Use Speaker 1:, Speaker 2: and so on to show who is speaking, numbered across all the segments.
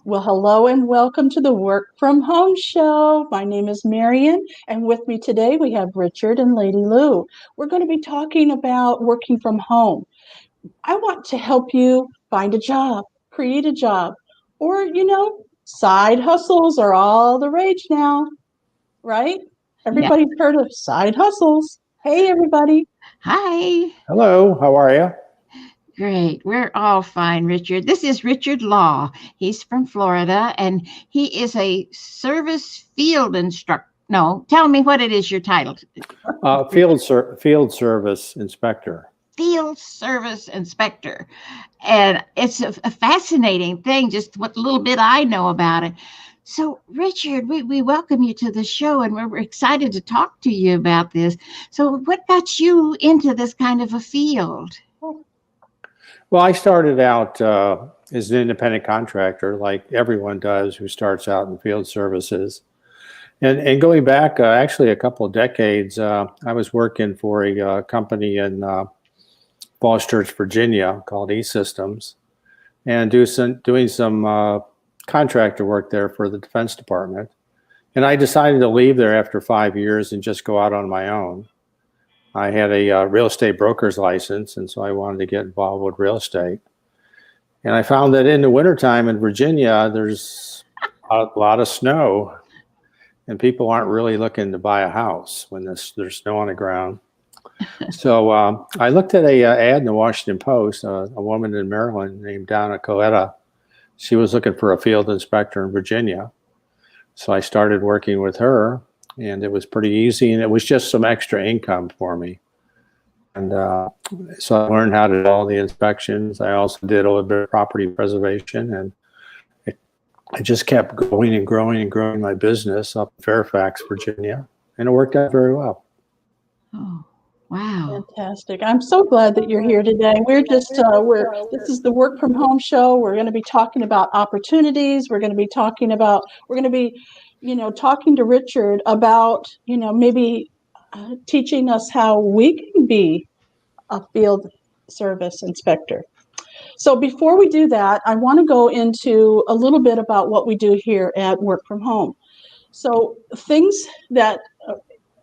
Speaker 1: Well, hello and welcome to the Work from Home Show. My name is Marian, and with me today we have Richard and Lady Lou. We're going to be talking about working from home. I want to help you find a job, create a job, or, side hustles are all the rage now, right?
Speaker 2: Yeah.
Speaker 1: Everybody's heard of side hustles. Hey, everybody.
Speaker 2: Hi.
Speaker 3: Hello, how are you?
Speaker 2: Great. We're all fine, Richard. This is Richard Law. He's from Florida and he is a service field instructor. No, tell me what it is your title.
Speaker 3: Field service inspector.
Speaker 2: Field service inspector. And it's a fascinating thing, just what little bit I know about it. So, Richard, we welcome you to the show and we're excited to talk to you about this. So, what got you into this kind of a field?
Speaker 3: Well, I started out as an independent contractor, like everyone does who starts out in field services. And going back actually a couple of decades, I was working for a company in Falls Church, Virginia called E-Systems, and doing some contractor work there for the Defense Department. And I decided to leave there after 5 years and just go out on my own. I had a real estate broker's license, and so I wanted to get involved with real estate. And I found that in the wintertime in Virginia, there's a lot of snow, and people aren't really looking to buy a house when there's snow on the ground. So I looked at a ad in the Washington Post, a woman in Maryland named Donna Coletta. She was looking for a field inspector in Virginia. So I started working with her. And it was pretty easy, and it was just some extra income for me. And so I learned how to do all the inspections. I also did a little bit of property preservation, and I just kept going and growing and growing my business up in Fairfax, Virginia, and it worked out very well.
Speaker 2: Oh, wow.
Speaker 1: Fantastic. I'm so glad that you're here today. This is the Work from Home Show. We're going to be talking about opportunities. We're going to be talking to Richard about, maybe teaching us how we can be a field service inspector. So before we do that, I want to go into a little bit about what we do here at Work from Home. So things that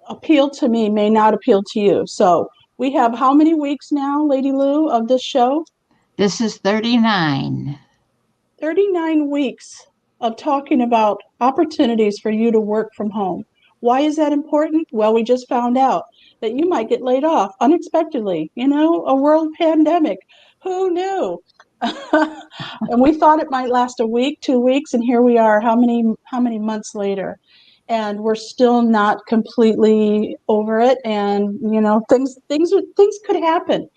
Speaker 1: appeal to me may not appeal to you. So we have how many weeks now, Lady Lou, of this show?
Speaker 2: This is 39.
Speaker 1: 39 weeks of talking about opportunities for you to work from home. Why is that important? Well, we just found out that you might get laid off unexpectedly, a world pandemic. Who knew? And we thought it might last a week, 2 weeks, and here we are, how many months later? And we're still not completely over it. And, things could happen.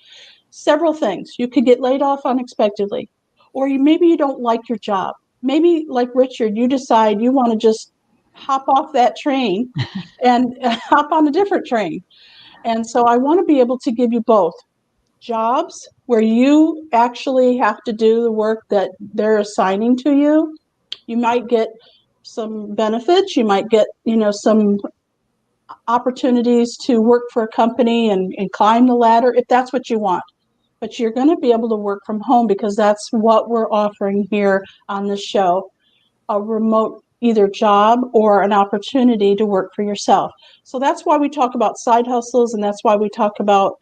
Speaker 1: Several things. You could get laid off unexpectedly, or maybe you don't like your job. Maybe, like Richard, you decide you want to just hop off that train and hop on a different train. And so I want to be able to give you both jobs where you actually have to do the work that they're assigning to you. You might get some benefits. You might get, some opportunities to work for a company and climb the ladder if that's what you want. But you're going to be able to work from home because that's what we're offering here on this show, a remote either job or an opportunity to work for yourself. So that's why we talk about side hustles, and that's why we talk about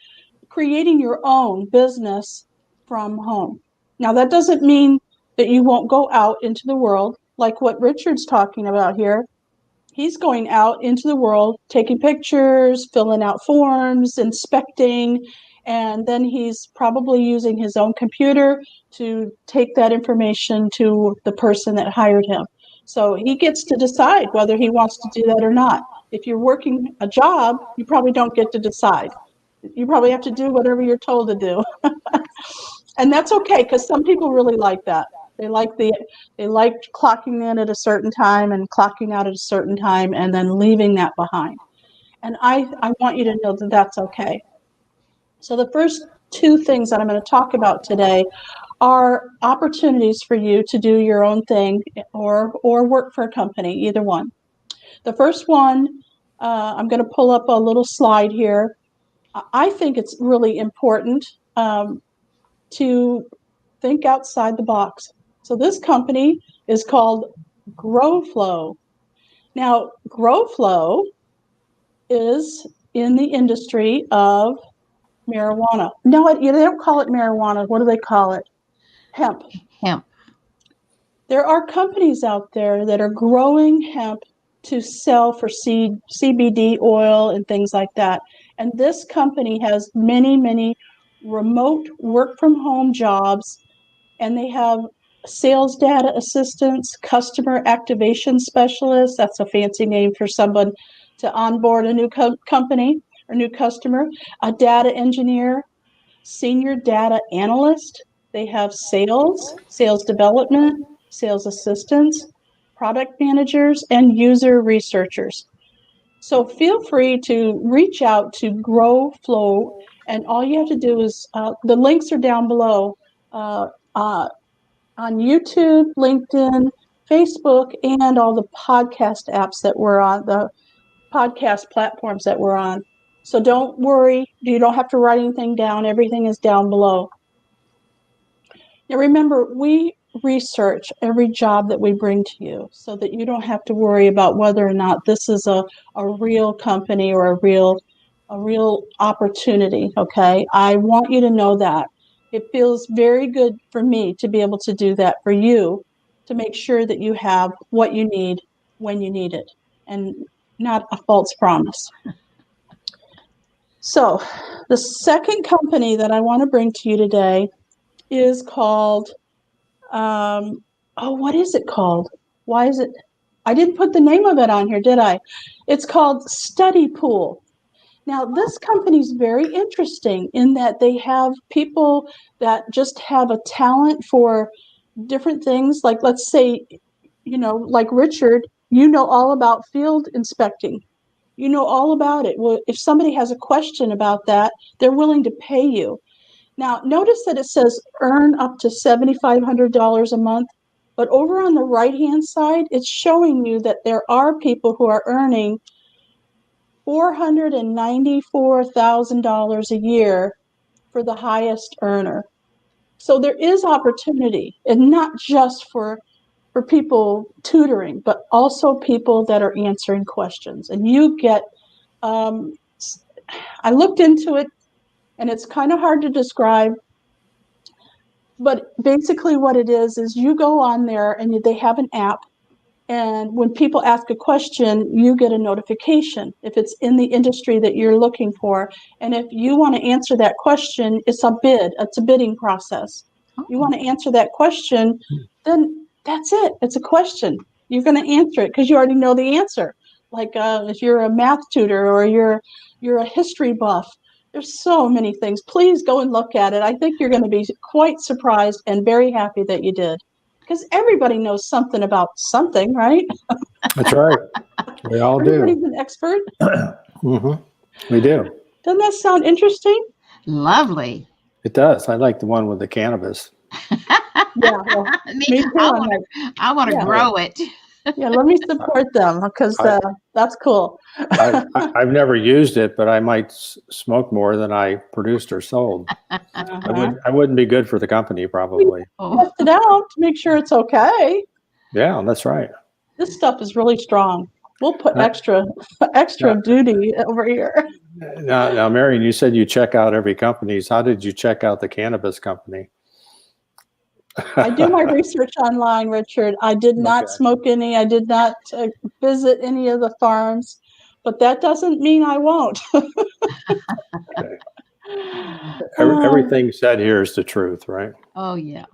Speaker 1: creating your own business from home. Now, that doesn't mean that you won't go out into the world like what Richard's talking about here. He's going out into the world, taking pictures, filling out forms, inspecting, and then he's probably using his own computer to take that information to the person that hired him. So he gets to decide whether he wants to do that or not. If you're working a job, you probably don't get to decide. You probably have to do whatever you're told to do. And that's okay, because some people really like that. They like clocking in at a certain time and clocking out at a certain time and then leaving that behind. And I want you to know that that's okay. So the first two things that I'm going to talk about today are opportunities for you to do your own thing or work for a company, either one. The first one, I'm going to pull up a little slide here. I think it's really important to think outside the box. So this company is called GrowFlow. Now, GrowFlow is in the industry of marijuana. No, they don't call it marijuana. What do they call it? Hemp.
Speaker 2: Hemp.
Speaker 1: There are companies out there that are growing hemp to sell for CBD oil and things like that. And this company has many, many remote work from home jobs, and they have sales data assistants, customer activation specialists. That's a fancy name for someone to onboard a new company or new customer, a data engineer, senior data analyst. They have sales development, sales assistants, product managers, and user researchers. So feel free to reach out to GrowFlow, and all you have to do is the links are down below on YouTube, LinkedIn, Facebook, and all the podcast apps that we're on, the podcast platforms that we're on. So don't worry, you don't have to write anything down. Everything is down below. Now remember, we research every job that we bring to you so that you don't have to worry about whether or not this is a real company or a real opportunity, okay? I want you to know that. It feels very good for me to be able to do that for you, to make sure that you have what you need when you need it, and not a false promise. So the second company that I want to bring to you today is called, what is it called? Why is it? I didn't put the name of it on here, did I? It's called Study Pool. Now, this company is very interesting in that they have people that just have a talent for different things. Like, let's say, like Richard, you know all about field inspecting. You know all about it. Well, if somebody has a question about that, they're willing to pay you. Now, notice that it says earn up to $7,500 a month, but over on the right-hand side, it's showing you that there are people who are earning $494,000 a year for the highest earner. So there is opportunity, and not just for people tutoring, but also people that are answering questions. And you get, I looked into it, and it's kind of hard to describe, but basically what it is you go on there and they have an app, and when people ask a question, you get a notification if it's in the industry that you're looking for. And if you want to answer that question, it's a bidding process. You want to answer that question, then that's it. It's a question. You're going to answer it because you already know the answer. Like if you're a math tutor or you're a history buff, there's so many things. Please go and look at it. I think you're going to be quite surprised and very happy that you did. Because everybody knows something about something, right?
Speaker 3: That's right. We all do.
Speaker 1: Everybody's an expert.
Speaker 3: Mm-hmm. We do.
Speaker 1: Doesn't that sound interesting?
Speaker 2: Lovely.
Speaker 3: It does. I like the one with the cannabis.
Speaker 1: Yeah. Well, me too.
Speaker 2: I want to grow it.
Speaker 1: Yeah, let me support them because that's cool.
Speaker 3: I've never used it, but I might smoke more than I produced or sold. I wouldn't be good for the company, probably.
Speaker 1: Test it out to make sure it's okay.
Speaker 3: Yeah, that's right.
Speaker 1: This stuff is really strong. We'll put extra duty over here.
Speaker 3: Now, Marian, you said you check out every company. How did you check out the cannabis company?
Speaker 1: I do my research online, Richard. I did not smoke any. I did not visit any of the farms, but that doesn't mean I won't.
Speaker 3: Okay. Everything said here is the truth, right?
Speaker 2: Oh, yeah.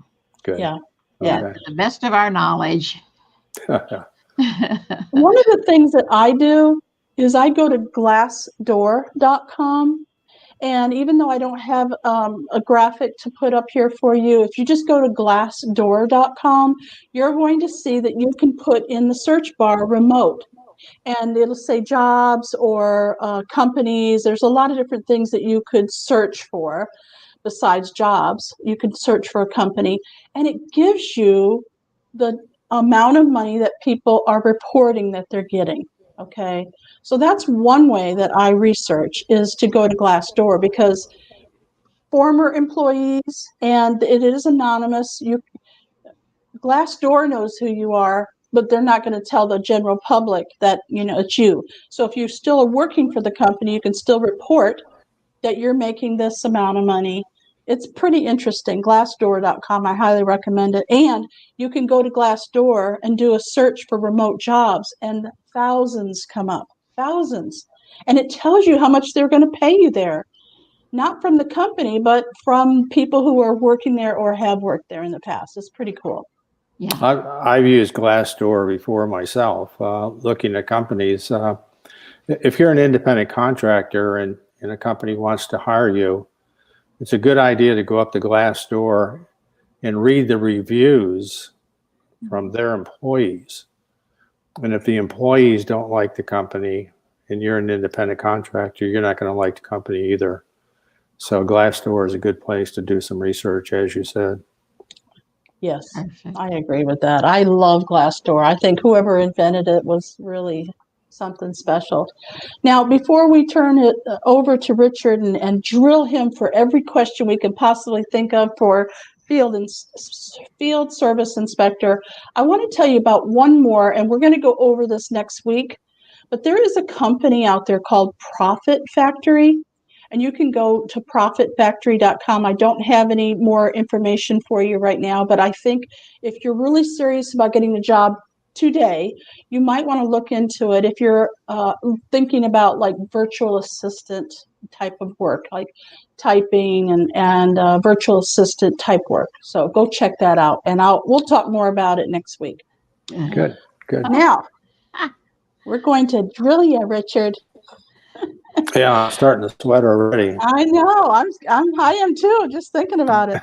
Speaker 3: Good.
Speaker 1: Yeah.
Speaker 2: Yeah.
Speaker 1: Yeah.
Speaker 2: To the best of our knowledge.
Speaker 1: One of the things that I do is I go to Glassdoor.com. And even though I don't have a graphic to put up here for you, if you just go to Glassdoor.com, you're going to see that you can put in the search bar remote. And it'll say jobs or companies. There's a lot of different things that you could search for besides jobs. You could search for a company. And it gives you the amount of money that people are reporting that they're getting. Okay, so that's one way that I research, is to go to Glassdoor, because former employees, and it is anonymous, Glassdoor knows who you are, but they're not going to tell the general public that, it's you. So if you're still working for the company, you can still report that you're making this amount of money. It's pretty interesting. Glassdoor.com, I highly recommend it. And you can go to Glassdoor and do a search for remote jobs, and thousands come up, thousands. And it tells you how much they're going to pay you there. Not from the company, but from people who are working there or have worked there in the past. It's pretty cool.
Speaker 2: Yeah.
Speaker 3: I've used Glassdoor before myself, looking at companies. If you're an independent contractor and a company wants to hire you, it's a good idea to go up to Glassdoor and read the reviews from their employees. And if the employees don't like the company and you're an independent contractor, you're not going to like the company either. So Glassdoor is a good place to do some research, as you said.
Speaker 1: Yes,
Speaker 2: Perfect.
Speaker 1: I agree with that. I love Glassdoor. I think whoever invented it was really something special. Now, before we turn it over to Richard and drill him for every question we can possibly think of for field service inspector, I want to tell you about one more, and we're going to go over this next week. But there is a company out there called Profit Factory. And you can go to profitfactory.com. I don't have any more information for you right now, but I think if you're really serious about getting the job today, you might want to look into it if you're thinking about like virtual assistant type of work, like typing and virtual assistant type work. So go check that out, and we'll talk more about it next week.
Speaker 3: Good.
Speaker 1: Now, we're going to drill you, Richard.
Speaker 3: Yeah, I'm starting to sweat already.
Speaker 1: I know. I am too, just thinking about it.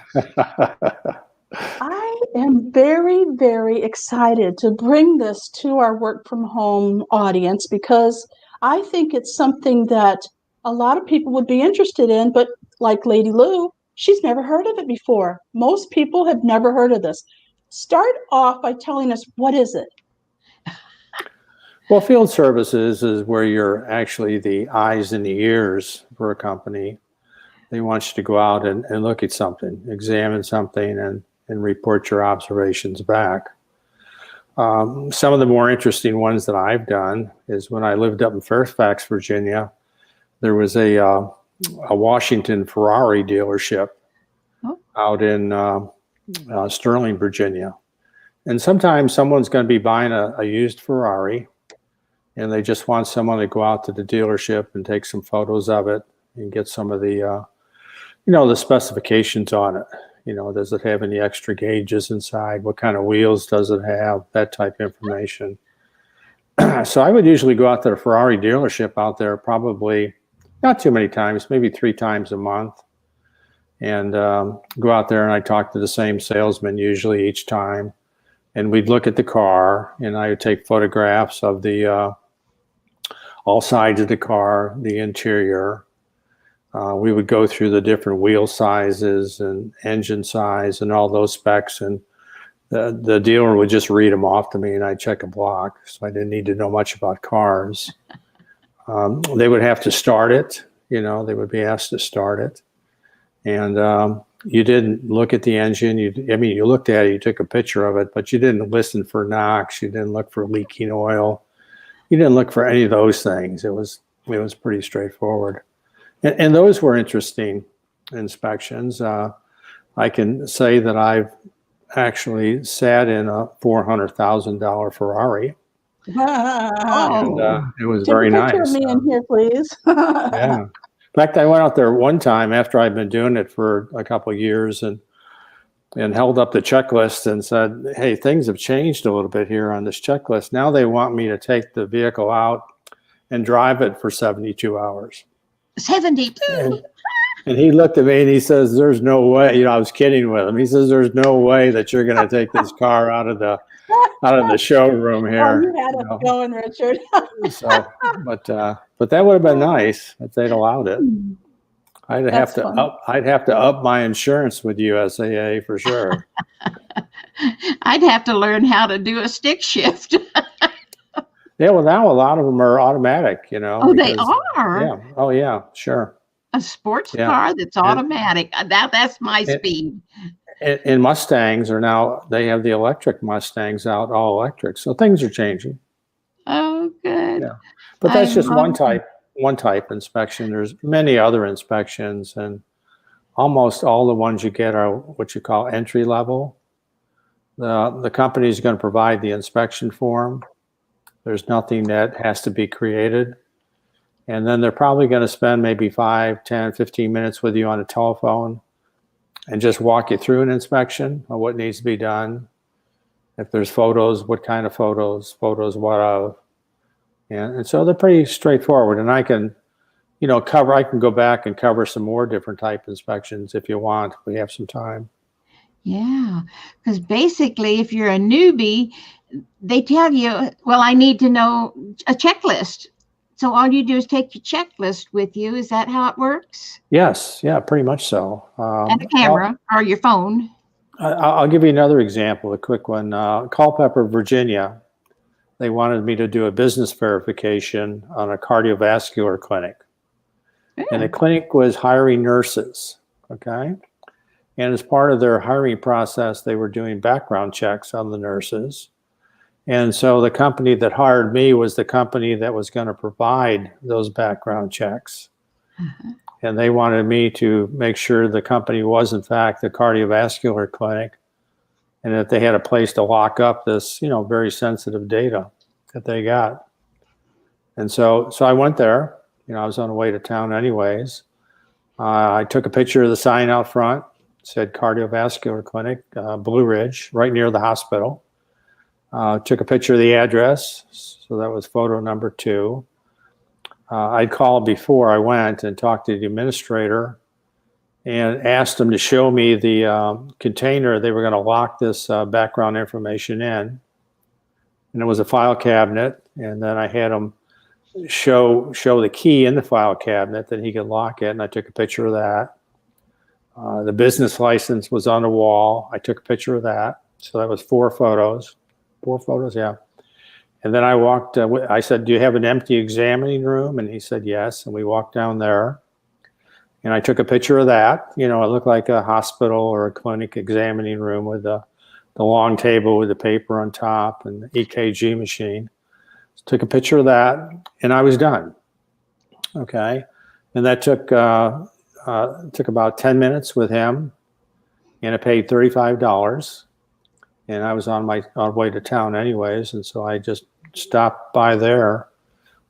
Speaker 1: I am very, very excited to bring this to our work from home audience because I think it's something that a lot of people would be interested in, but like Lady Lou, she's never heard of it before. Most people have never heard of this. Start off by telling us, what is it?
Speaker 3: Well, field services is where you're actually the eyes and the ears for a company. They want you to go out and look at something, examine something, and report your observations back. Some of the more interesting ones that I've done is when I lived up in Fairfax, Virginia, there was a Washington Ferrari dealership out in Sterling, Virginia. And sometimes someone's going to be buying a used Ferrari, and they just want someone to go out to the dealership and take some photos of it and get some of the, the specifications on it. Does it have any extra gauges inside? What kind of wheels does it have? That type of information. So I would usually go out to the Ferrari dealership out there probably not too many times, maybe 3 times a month, and go out there and I talk to the same salesman usually each time. And we'd look at the car, and I would take photographs of the all sides of the car, the interior. We would go through the different wheel sizes and engine size and all those specs, and the dealer would just read them off to me, and I'd check a block. So I didn't need to know much about cars. They would have to start it. They would be asked to start it, and you didn't look at the engine. You looked at it, you took a picture of it, but you didn't listen for knocks. You didn't look for leaking oil. You didn't look for any of those things. It was pretty straightforward. And those were interesting inspections. I can say that I've actually sat in a $400,000 Ferrari. And, it was very nice.
Speaker 1: Take a picture of me in here, please.
Speaker 3: Yeah. In fact, I went out there one time after I'd been doing it for a couple of years and held up the checklist and said, hey, things have changed a little bit here on this checklist. Now they want me to take the vehicle out and drive it for 72 hours.
Speaker 2: 72.
Speaker 3: And he looked at me and he says, there's no way, I was kidding with him. He says, there's no way that you're going to take this car out of the showroom here.
Speaker 1: Oh, you had it going, Richard.
Speaker 3: But that would have been nice if they'd allowed it. I'd have to up my insurance with USAA for sure.
Speaker 2: I'd have to learn how to do a stick shift.
Speaker 3: Yeah, well, now a lot of them are automatic,
Speaker 2: Oh, they are?
Speaker 3: Yeah. Oh, yeah, sure.
Speaker 2: A sports car that's automatic. That's my speed.
Speaker 3: And Mustangs are now, they have the electric Mustangs out, all electric. So things are changing.
Speaker 2: Oh, good.
Speaker 3: Yeah. But
Speaker 2: I
Speaker 3: that's just
Speaker 2: love
Speaker 3: one type inspection. There's many other inspections, and almost all the ones you get are what you call entry level. The company is going to provide the inspection form. There's nothing that has to be created. And then they're probably going to spend maybe 5, 10, 15 minutes with you on a telephone and just walk you through an inspection of what needs to be done. If there's photos, what kind of photos what of. And so they're pretty straightforward. And I can, I can go back and cover some more different type inspections if you want. We have some time.
Speaker 2: Yeah, because basically, if you're a newbie, they tell you, well, I need to know a checklist. So all you do is take your checklist with you. Is that how it works?
Speaker 3: Yes, yeah, pretty much so.
Speaker 2: And a camera or your phone.
Speaker 3: I'll give you another example, a quick one. Culpeper, Virginia, they wanted me to do a business verification on a cardiovascular clinic. And the clinic was hiring nurses, okay? And as part of their hiring process, they were doing background checks on the nurses. And so the company that hired me was the company that was going to provide those background checks. And they wanted me to make sure the company was, in fact, the cardiovascular clinic, and that they had a place to lock up this, very sensitive data that they got. And so I went there. I was on the way to town anyways. I took a picture of the sign out front. It said cardiovascular clinic, Blue Ridge, right near the hospital. Took a picture of the address. So that was photo number 2. I'd called before I went and talked to the administrator and asked him to show me the container they were going to lock this background information in. And it was a file cabinet. And then I had him show the key in the file cabinet that he could lock it. And I took a picture of that. The business license was on the wall. I took a picture of that. So that was 4 photos. 4 photos, yeah. And then I walked, I said, do you have an empty examining room? And he said, yes. And we walked down there. And I took a picture of that. It looked like a hospital or a clinic examining room with the long table with the paper on top and the EKG machine. So took a picture of that, and I was done. Okay. And that took about 10 minutes with him, and I paid $35. And I was on my way to town anyways, and so I just stopped by there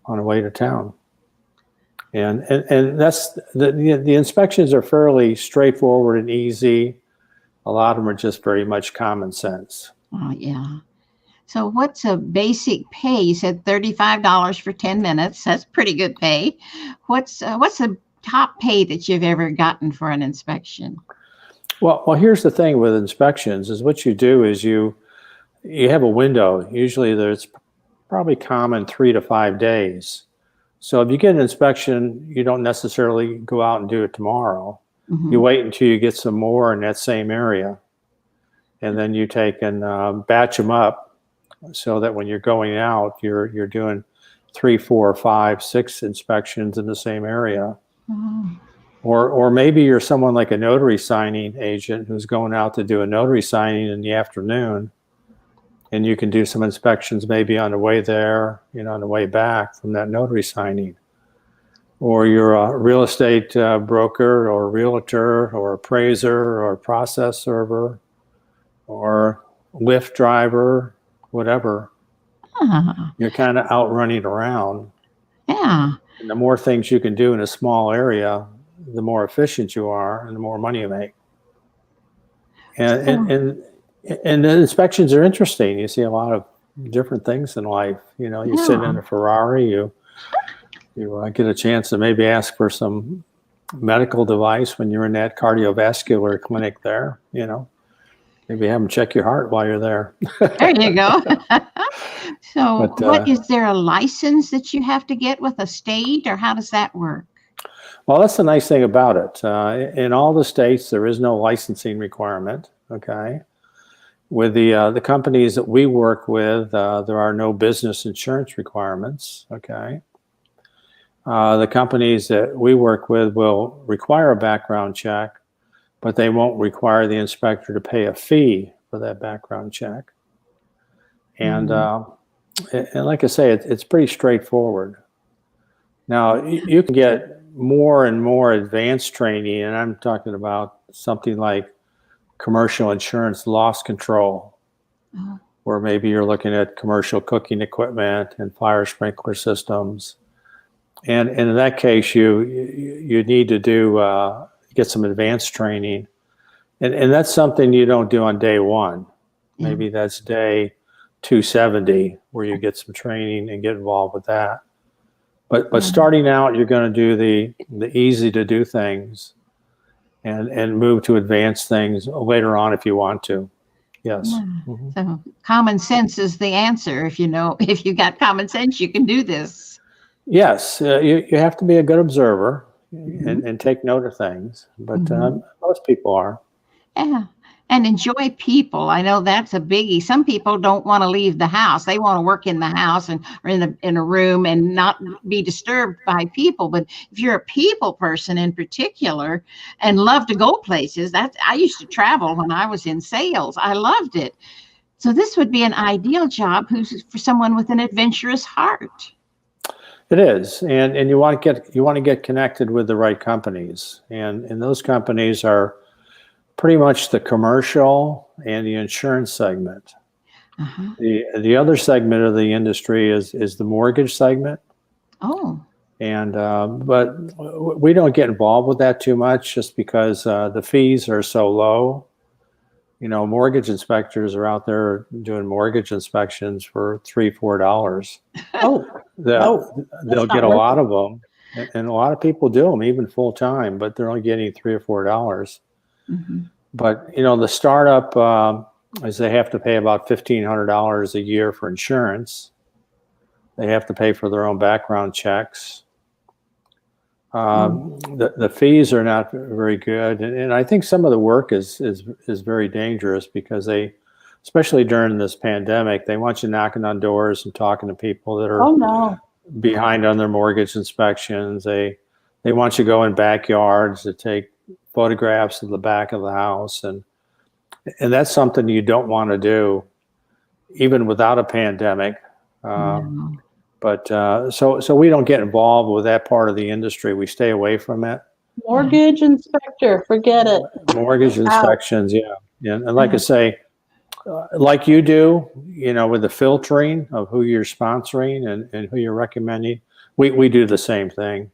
Speaker 3: on the way to town. And that's the inspections are fairly straightforward and easy. A lot of them are just very much common sense.
Speaker 2: Oh, yeah. So what's a basic pay? You said $35 for 10 minutes. That's pretty good pay. What's the top pay that you've ever gotten for an inspection?
Speaker 3: Well, here's the thing with inspections is what you do is you have a window. Usually there's probably common 3 to 5 days. So if you get an inspection, you don't necessarily go out and do it tomorrow. Mm-hmm. You wait until you get some more in that same area. And then you take and batch them up so that when you're going out, you're doing 3, 4, 5, 6 inspections in the same area. Mm-hmm. Or maybe you're someone like a notary signing agent who's going out to do a notary signing in the afternoon, and you can do some inspections maybe on the way there, on the way back from that notary signing. Or you're a real estate broker or realtor or appraiser or process server or Lyft driver, whatever. You're kind of out running around.
Speaker 2: Yeah.
Speaker 3: And the more things you can do in a small area, the more efficient you are and the more money you make. And the inspections are interesting. You see a lot of different things in life. You sit in a Ferrari, you get a chance to maybe ask for some medical device when you're in that cardiovascular clinic there, maybe have them check your heart while you're there.
Speaker 2: There you go. So is there a license that you have to get with a state, or how does that work?
Speaker 3: Well, that's the nice thing about it. In all the states, there is no licensing requirement. Okay. With the companies that we work with, there are no business insurance requirements. Okay. The companies that we work with will require a background check, but they won't require the inspector to pay a fee for that background check. And, and like I say, it's pretty straightforward. Now, you can get more and more advanced training, and I'm talking about something like commercial insurance loss control, where maybe you're looking at commercial cooking equipment and fire sprinkler systems. And in that case, you need to get some advanced training. And that's something you don't do on day one. Maybe that's day 270 where you get some training and get involved with that. But starting out, you're going to do the easy to do things and move to advanced things later on if you want to. Yes.
Speaker 2: So common sense is the answer. If you got common sense, you can do this.
Speaker 3: Yes. You have to be a good observer and take note of things. But most people are.
Speaker 2: Yeah. And enjoy people. I know that's a biggie. Some people don't want to leave the house. They want to work in the house or in a room and not be disturbed by people. But if you're a people person in particular and love to go places, I used to travel when I was in sales. I loved it. So this would be an ideal job for someone with an adventurous heart.
Speaker 3: It is, and you want to get connected with the right companies, and those companies are pretty much the commercial and the insurance segment. The other segment of the industry is the mortgage segment. Oh. And but we don't get involved with that too much, just because the fees are so low. Mortgage inspectors are out there doing mortgage inspections for $3-4. They'll get a lot of them, and a lot of people do them even full time, but they're only getting $3 or $4. But the startup is they have to pay about $1,500 a year for insurance. They have to pay for their own background checks. The fees are not very good, and I think some of the work is very dangerous because especially during this pandemic, they want you knocking on doors and talking to people that are behind on their mortgage inspections. They want you to go in backyards to take photographs of the back of the house, and that's something you don't want to do even without a pandemic. But so we don't get involved with that part of the industry. We stay away from it.
Speaker 1: Mortgage inspector, forget it.
Speaker 3: Mortgage inspections, and like I say, like you do, with the filtering of who you're sponsoring and who you're recommending, we do the same thing.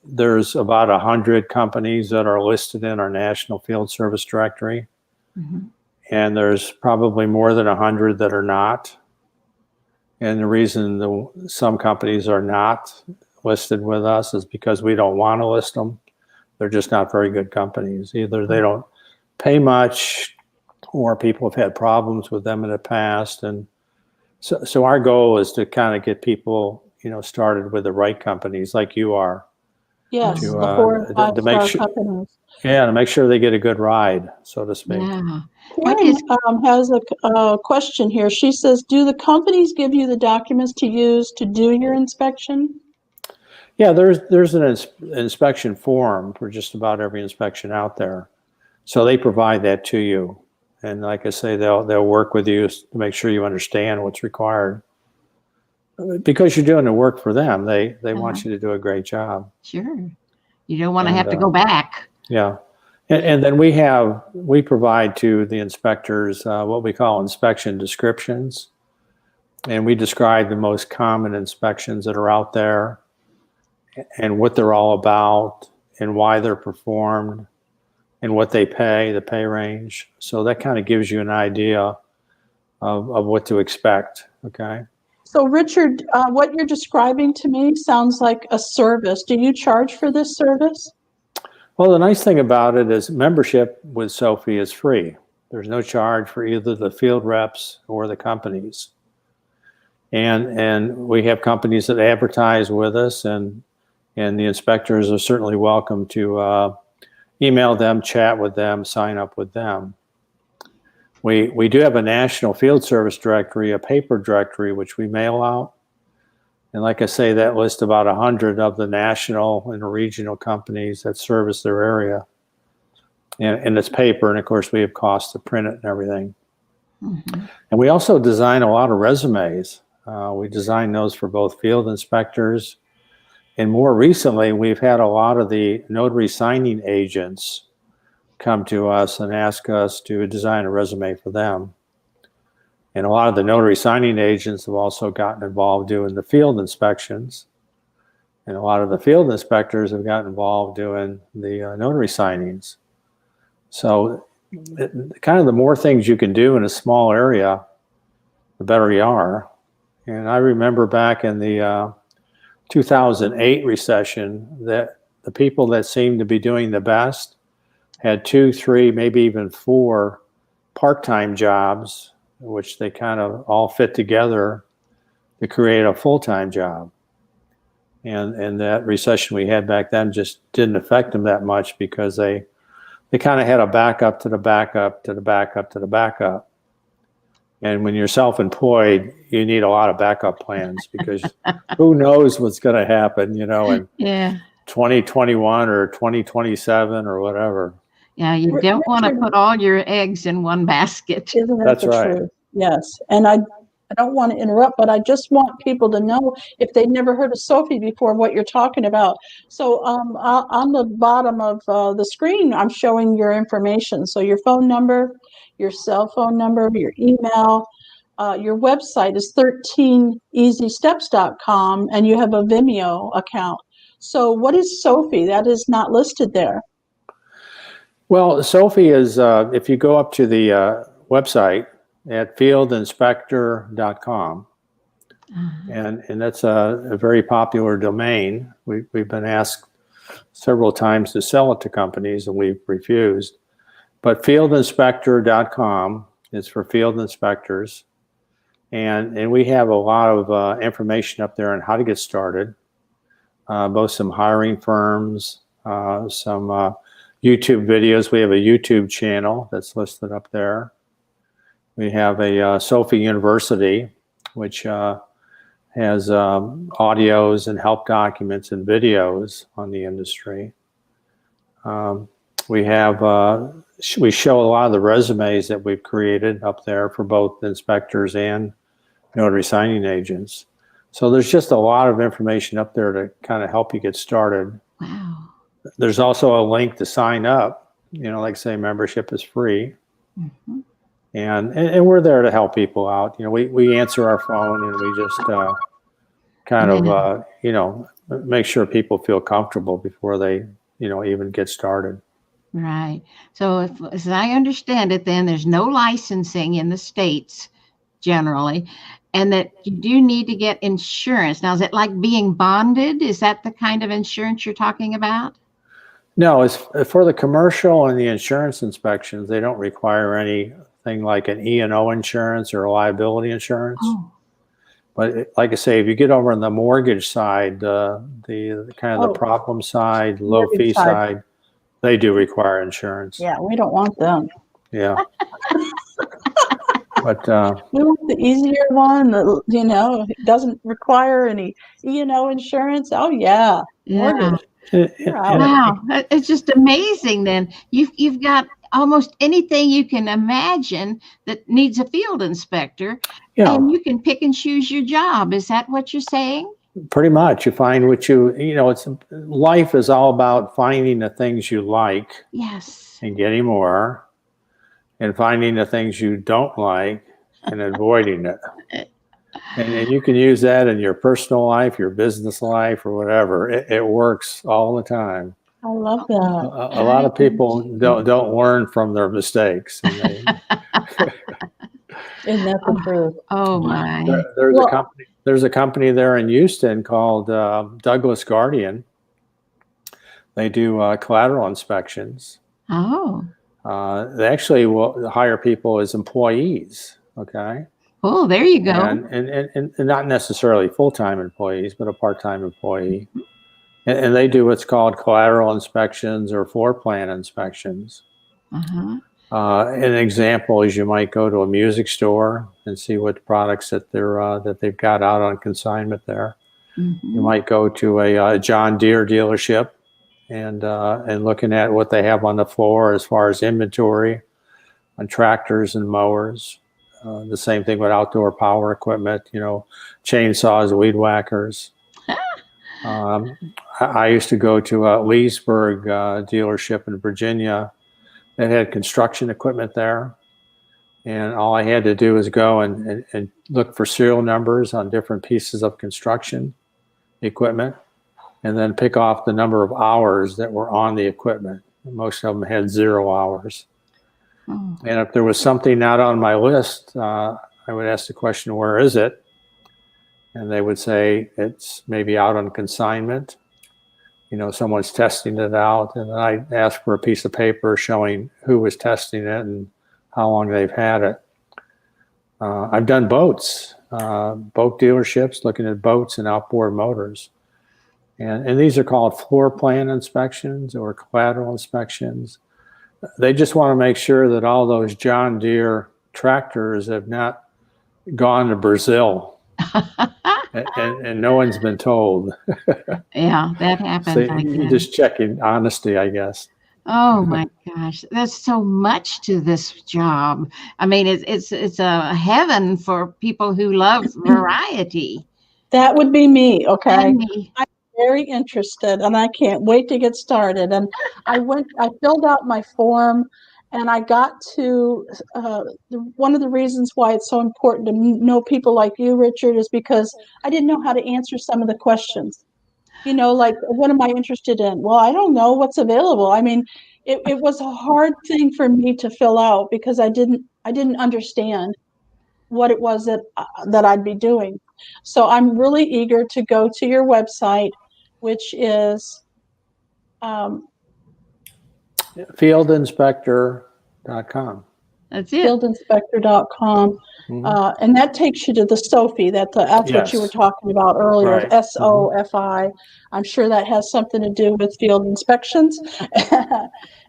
Speaker 3: There's about 100 companies that are listed in our National Field Service Directory, and there's probably more than 100 that are not. And the reason some companies are not listed with us is because we don't want to list them. They're just not very good companies. Either they don't pay much, or people have had problems with them in the past. And so our goal is to kind of get people, started with the right companies like you are.
Speaker 1: Yes, the 4 and 5 star companies.
Speaker 3: Yeah, to make sure they get a good ride, so to speak.
Speaker 1: Yeah. Karen has a question here. She says, do the companies give you the documents to use to do your inspection?
Speaker 3: Yeah, there's an inspection form for just about every inspection out there. So they provide that to you. And like I say, they'll work with you to make sure you understand what's required. Because you're doing the work for them, they want you to do a great job.
Speaker 2: Sure. You don't want to have to go back.
Speaker 3: Yeah. And then we provide to the inspectors what we call inspection descriptions. And we describe the most common inspections that are out there and what they're all about and why they're performed and what they pay, the pay range. So that kind of gives you an idea of what to expect. Okay.
Speaker 1: So Richard, what you're describing to me sounds like a service. Do you charge for this service?
Speaker 3: Well, the nice thing about it is membership with Sophie is free. There's no charge for either the field reps or the companies. And we have companies that advertise with us, and the inspectors are certainly welcome to email them, chat with them, sign up with them. We do have a National Field Service Directory, a paper directory, which we mail out. And like I say, that lists about 100 of the national and regional companies that service their area. and it's paper, and of course we have costs to print it and everything.
Speaker 2: Mhm.
Speaker 3: And we also design a lot of resumes. We design those for both field inspectors, and more recently we've had a lot of the notary signing agents come to us and ask us to design a resume for them. And a lot of the notary signing agents have also gotten involved doing the field inspections. And a lot of the field inspectors have gotten involved doing the notary signings. So kind of the more things you can do in a small area, the better you are. And I remember back in the 2008 recession that the people that seemed to be doing the best had 2, 3, maybe even 4 part-time jobs, which they kind of all fit together to create a full-time job. And that recession we had back then just didn't affect them that much because they kind of had a backup to the backup to the backup to the backup. And when you're self-employed, you need a lot of backup plans because who knows what's going to happen, in
Speaker 2: Yeah.
Speaker 3: 2021 or 2027 or whatever.
Speaker 2: Yeah, you don't want to
Speaker 1: Richard,
Speaker 2: put all your eggs in one basket.
Speaker 1: isn't that
Speaker 3: That's
Speaker 1: the
Speaker 3: right.
Speaker 1: truth? Yes. And I don't want to interrupt, but I just want people to know, if they've never heard of Sophie before, what you're talking about. So on the bottom of the screen, I'm showing your information. So your phone number, your cell phone number, your email, your website is 13easysteps.com, and you have a Vimeo account. So what is Sophie? That is not listed there.
Speaker 3: Well, Sophie is, if you go up to the website at fieldinspector.com, and that's a very popular domain. We've been asked several times to sell it to companies, and we've refused. But fieldinspector.com is for field inspectors. And we have a lot of information up there on how to get started, both some hiring firms, some YouTube videos. We have a YouTube channel that's listed up there. We have a Sophie University, which has audios and help documents and videos on the industry. We show a lot of the resumes that we've created up there for both inspectors and notary signing agents. So there's just a lot of information up there to kind of help you get started.
Speaker 2: Wow.
Speaker 3: There's also a link to sign up. Like I say, membership is free.
Speaker 2: Mm-hmm.
Speaker 3: And we're there to help people out. We answer our phone, and we just kind of, make sure people feel comfortable before they, even get started.
Speaker 2: Right. So as I understand it, then there's no licensing in the States generally, and that you do need to get insurance. Now, is it like being bonded? Is that the kind of insurance you're talking about?
Speaker 3: No, it's for the commercial and the insurance inspections. They don't require anything like an E&O insurance or a liability insurance.
Speaker 2: Oh.
Speaker 3: But like I say, if you get over on the mortgage side, the kind of the problem side, low fee side, they do require insurance.
Speaker 1: Yeah, we don't want them.
Speaker 3: Yeah. But
Speaker 1: we want the easier one that, it doesn't require any insurance. Oh yeah. Mortgage.
Speaker 2: Wow, it's just amazing. Then you've got almost anything you can imagine that needs a field inspector, and you can pick and choose your job. Is that what you're saying?
Speaker 3: Pretty much. You find what it's life is all about finding the things you like.
Speaker 2: Yes.
Speaker 3: And getting more, and finding the things you don't like and avoiding it. And you can use that in your personal life, your business life, or whatever. It works all the time.
Speaker 1: I love that.
Speaker 3: A lot of people don't learn from their mistakes.
Speaker 1: Isn't that the truth?
Speaker 2: Oh my!
Speaker 3: There's a company there in Houston called Douglas Guardian. They do collateral inspections.
Speaker 2: Oh.
Speaker 3: They actually will hire people as employees. Okay.
Speaker 2: Oh, there you go.
Speaker 3: And not necessarily full-time employees, but a part-time employee. And they do what's called collateral inspections or floor plan inspections.
Speaker 2: Uh-huh.
Speaker 3: An example is you might go to a music store and see what products that they've got out on consignment there. Mm-hmm. You might go to a John Deere dealership and looking at what they have on the floor as far as inventory on tractors and mowers. The same thing with outdoor power equipment, chainsaws, weed whackers. I used to go to a Leesburg dealership in Virginia that had construction equipment there. And all I had to do was go and look for serial numbers on different pieces of construction equipment, and then pick off the number of hours that were on the equipment. Most of them had 0 hours. Oh. And if there was something not on my list, I would ask the question, where is it? And they would say, it's maybe out on consignment. Someone's testing it out. And I'd ask for a piece of paper showing who was testing it and how long they've had it. I've done boats, boat dealerships, looking at boats and outboard motors. And these are called floor plan inspections or collateral inspections. They just want to make sure that all those John Deere tractors have not gone to Brazil. and no one's been told.
Speaker 2: Yeah, that happens.
Speaker 3: So you're just checking honesty, I guess.
Speaker 2: Oh my gosh, there's so much to this job. I mean, it's a heaven for people who love variety.
Speaker 1: That would be me, okay?
Speaker 2: Me.
Speaker 1: I'm very interested, and I can't wait to get started. And I filled out my form, and I got to one of the reasons why it's so important to know people like you, Richard, is because I didn't know how to answer some of the questions. Like, what am I interested in? Well, I don't know what's available. I mean, it was a hard thing for me to fill out because I didn't understand what it was that I'd be doing. So I'm really eager to go to your website, which is
Speaker 3: fieldinspector.com.
Speaker 2: That's it.
Speaker 1: Fieldinspector.com. Mm-hmm. And that takes you to the SOFI. That's yes. What you were talking about earlier, right. SOFI. I'm sure that has something to do with field inspections.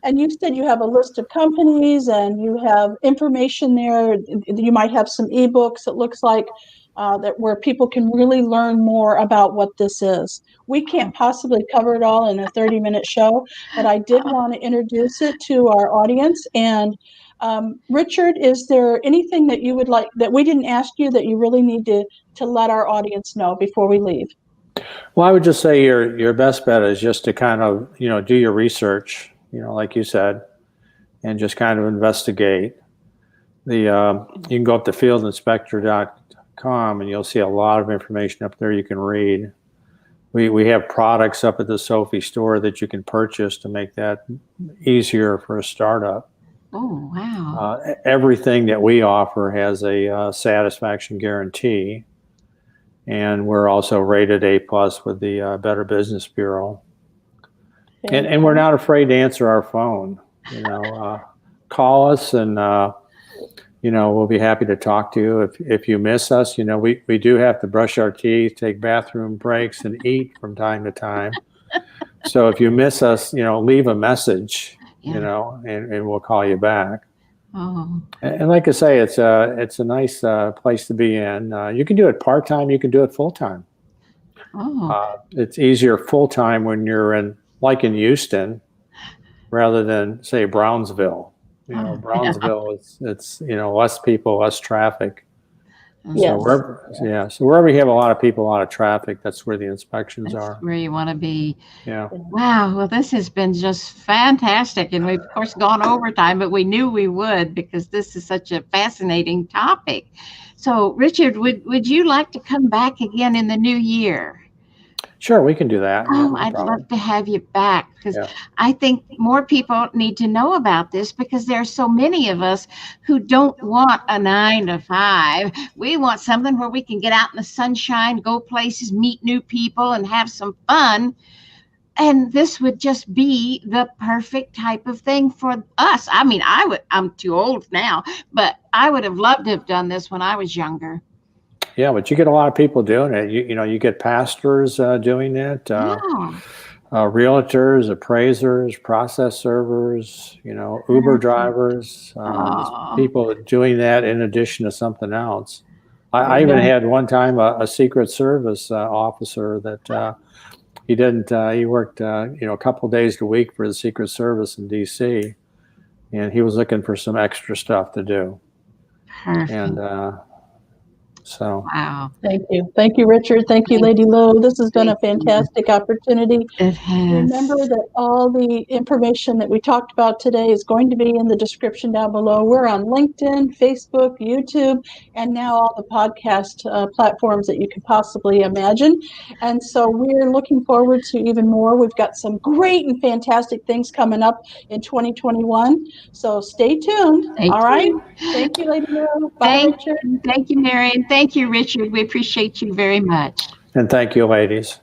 Speaker 1: And you said you have a list of companies and you have information there. You might have some ebooks, it looks like, that where people can really learn more about what this is. We can't possibly cover it all in a 30-minute show, but I did want to introduce it to our audience. And Richard, is there anything that you would like that we didn't ask you that you really need to let our audience know before we leave?
Speaker 3: Well, I would just say your best bet is just to kind of, do your research, like you said, and just kind of investigate. You can go up to fieldinspector.com and you'll see a lot of information up there you can read. We have products up at the SOFI store that you can purchase to make that easier for a startup.
Speaker 2: Oh, wow.
Speaker 3: Everything that we offer has a satisfaction guarantee. And we're also rated A+ with the Better Business Bureau. And we're not afraid to answer our phone. Call us and, we'll be happy to talk to you. If you miss us, we do have to brush our teeth, take bathroom breaks, and eat from time to time. So if you miss us, leave a message. Yeah. And we'll call you back. Oh. And like I say, it's a nice place to be in. You can do it part-time. You can do it full-time. Oh. It's easier full-time when you're in Houston rather than, say, Brownsville. Brownsville, it's less people, less traffic.
Speaker 1: Yes.
Speaker 3: So wherever you have a lot of people, a lot of traffic, that's where the inspections are.
Speaker 2: That's where you want to be.
Speaker 3: Yeah.
Speaker 2: Wow. Well, this has been just fantastic. And we've, of course, gone overtime, but we knew we would because this is such a fascinating topic. So, Richard, would you like to come back again in the new year?
Speaker 3: Sure, we can do that.
Speaker 2: Oh, no I'd love to have you back because I think more people need to know about this because there are so many of us who don't want a 9-to-5. We want something where we can get out in the sunshine, go places, meet new people, and have some fun. And this would just be the perfect type of thing for us. I mean, I'm too old now, but I would have loved to have done this when I was younger.
Speaker 3: Yeah, but you get a lot of people doing it. You get pastors doing it, realtors, appraisers, process servers, Uber drivers, people doing that in addition to something else. I even had one time a Secret Service officer that he didn't. He worked, a couple days a week for the Secret Service in D.C., and he was looking for some extra stuff to do.
Speaker 2: Perfect.
Speaker 3: And so.
Speaker 2: Wow.
Speaker 1: Thank you, Richard. Thank you, Lady Lowe. This has been a fantastic opportunity.
Speaker 2: It has.
Speaker 1: Remember that all the information that we talked about today is going to be in the description down below. We're on LinkedIn, Facebook, YouTube, and now all the podcast platforms that you could possibly imagine. And so we're looking forward to even more. We've got some great and fantastic things coming up in 2021. So stay tuned.
Speaker 2: Thank
Speaker 1: all right.
Speaker 2: you.
Speaker 1: Thank you, Lady Lowe. Bye, Richard.
Speaker 2: Thank you, Marian. Thank you, Richard. We appreciate you very much.
Speaker 3: And thank you, ladies.